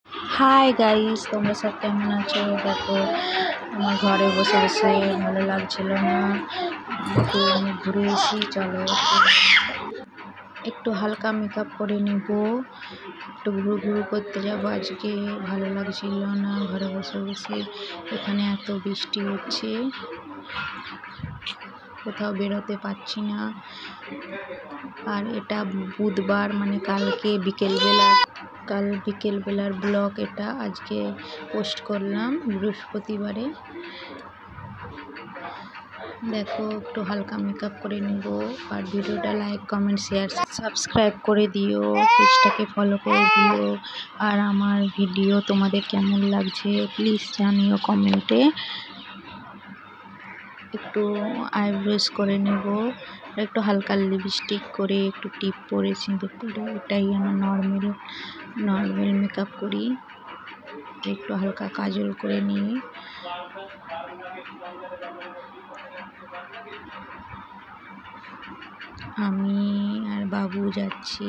Hi guys, তোমরা সব কেমন আছো? দেখো, আমার ঘরে বসে বসে ভালো লাগছিল না, একটু আমি ঘুরে এসি। চলো একটু হালকা মেকআপ করে নেব, একটু ঘুরু ঘুরু করতে যাবো। আজকে ভালো লাগছিল না ঘরে বসে বসে, এখানে এত বৃষ্টি হচ্ছে, কোথাও বেরোতে পারছি না। আর এটা বুধবার, মানে কাল বিকেলবেলার ব্লগ এটা আজকে পোস্ট করলাম বৃহস্পতিবারে। দেখো, একটু হালকা মেকআপ করে নেব। আর ভিডিওটা লাইক, কমেন্ট, শেয়ার, সাবস্ক্রাইব করে দিও, পেজটাকে ফলো করে দিও। আর আমার ভিডিও তোমাদের কেমন লাগছে প্লিজ জানিও কমেন্টে। একটু আইব্রোস করে নেব, একটু হালকা লিপস্টিক করে, একটু টিপ পরে, সিঁদুর পরে, এটাই আমার নর্মাল মেকআপ করি। একটু হালকা কাজল করে নিই। আমি আর বাবু যাচ্ছি।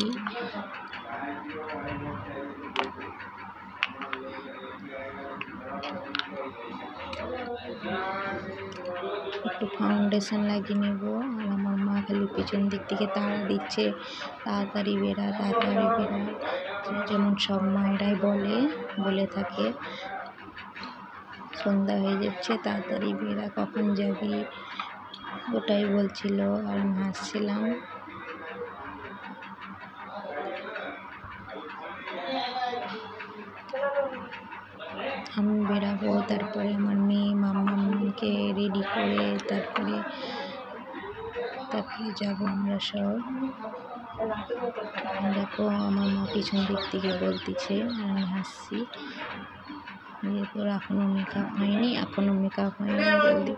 একটু ফাউন্ডেশন লাগিয়ে নেব। আর আমার মা খালি পিছন দিক থেকে তাড়া দিচ্ছে, তাড়াতাড়ি বেরা, তাড়াতাড়ি বেরা, যেমন সব মায়েরাই বলে থাকে। সন্ধ্যা হয়ে যাচ্ছে, তাড়াতাড়ি বেরা, কখন যাবি, ওটাই বলছিল। আর আমি হাসছিলাম। আমি বেরাবো, তারপরে আমার মেয়ে মাম্মাকে রেডি করে তারপরে যাব আমরা সব। দেখো, আমার মা পিছন দিক থেকে বলতেছে আর আমি হাসছি। তোর এখনো মেকআপ হয়নি জলদি।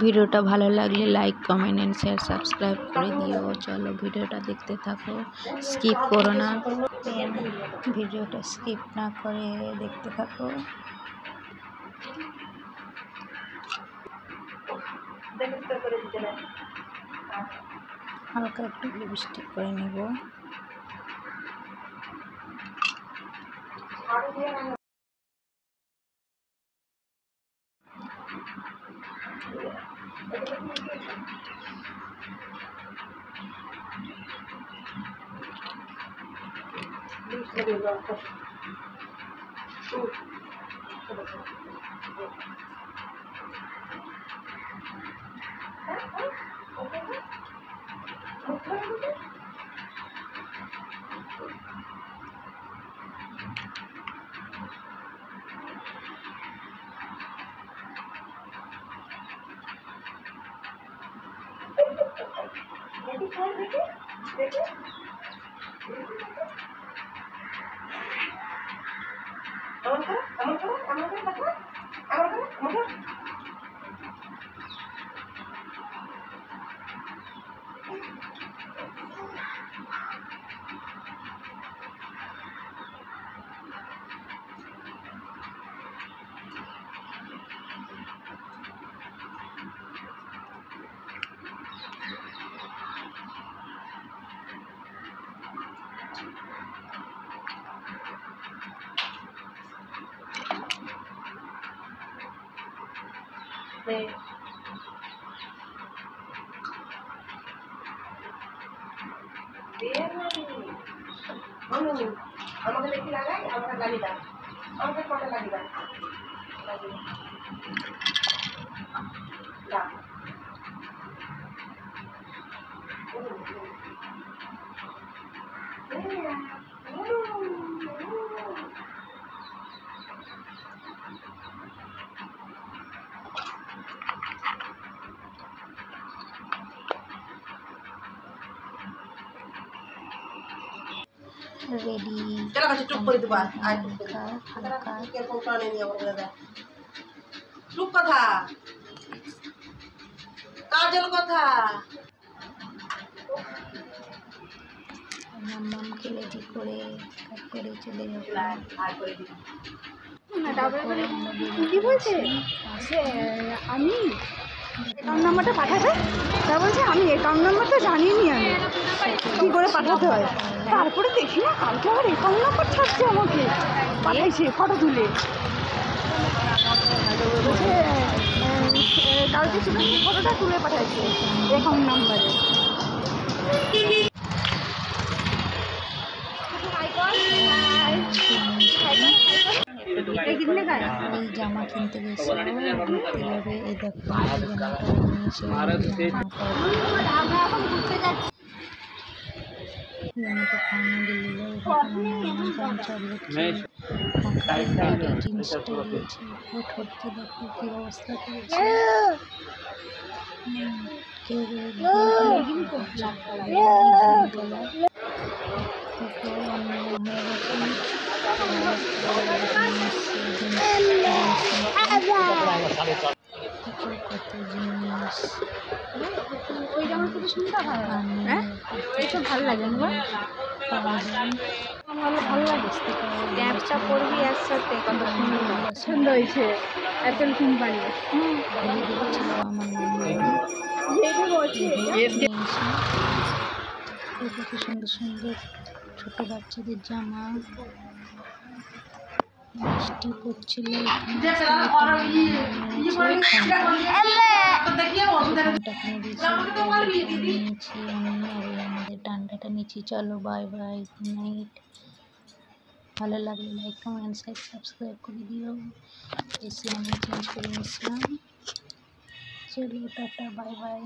ভিডিওটা ভালো লাগলে like, comment and share, subscribe করে দিও। চলো ভিডিওটা দেখতে থাকো, স্কিপ করো না, ভিডিওটা স্কিপ না করে দেখতে থাকো। হালকা একটু লিপস্টিক করে নেব। আমাকে দেখি লাগাই, আমাকে লাগিয়ে দাও, আমাকে কটা লাগিয়ে দাও, রেডি। চুপ করে দেবো, চুপ কথা, কাজল কথা। মাম্মামকে রেডি করে তারপরে চলে যাবো। কি বলছে আমি অ্যাকাউন্ট নাম্বারটা পাঠাবে। তা বলছে আমি অ্যাকাউন্ট নাম্বারটা জানিনি, আমি কী করে পাঠাতে হয়। তারপরে দেখি না কালকে আবার অ্যাকাউন্ট নাম্বার ছাড়ছে, আমাকে পাঠাইছে ফটো তুলে। বলছে কালকে শুধু ফটোটা তুলে পাঠাইছে অ্যাকাউন্ট নাম্বারে। এই জামা কিনতে গেছিল ঘুরতে যাবে, এই দেখো জামাটা নিয়েছে, জামাটা ফাইনালি নিল। জিনিসটা দিয়েছে ঠোঁটকে দেখো কি অবস্থা করেছে। কেউ কত জিনিস ওই জামা খুবই সুন্দর হয়। হ্যাঁ এইসব ভালো লাগে না, ভালো লাগে। ক্যাপটা পরবি একসাথে, কত সুন্দর পছন্দ হয়েছে অ্যাপেল কোম্পানি। কত সুন্দর সুন্দর ছোট বাচ্চাদের জামা বৃষ্টি পড়ছিল। আমাদের ডান্ডাটা নিচ্ছি। চলো বাই বাই, গুড নাইট। ভালো লাগলে লাইক কমেন্ট সাবস্ক্রাইব করে দিও। এসে আমি চেঞ্জ করে নিয়েছিলাম। চলো টাটা বাই বাই।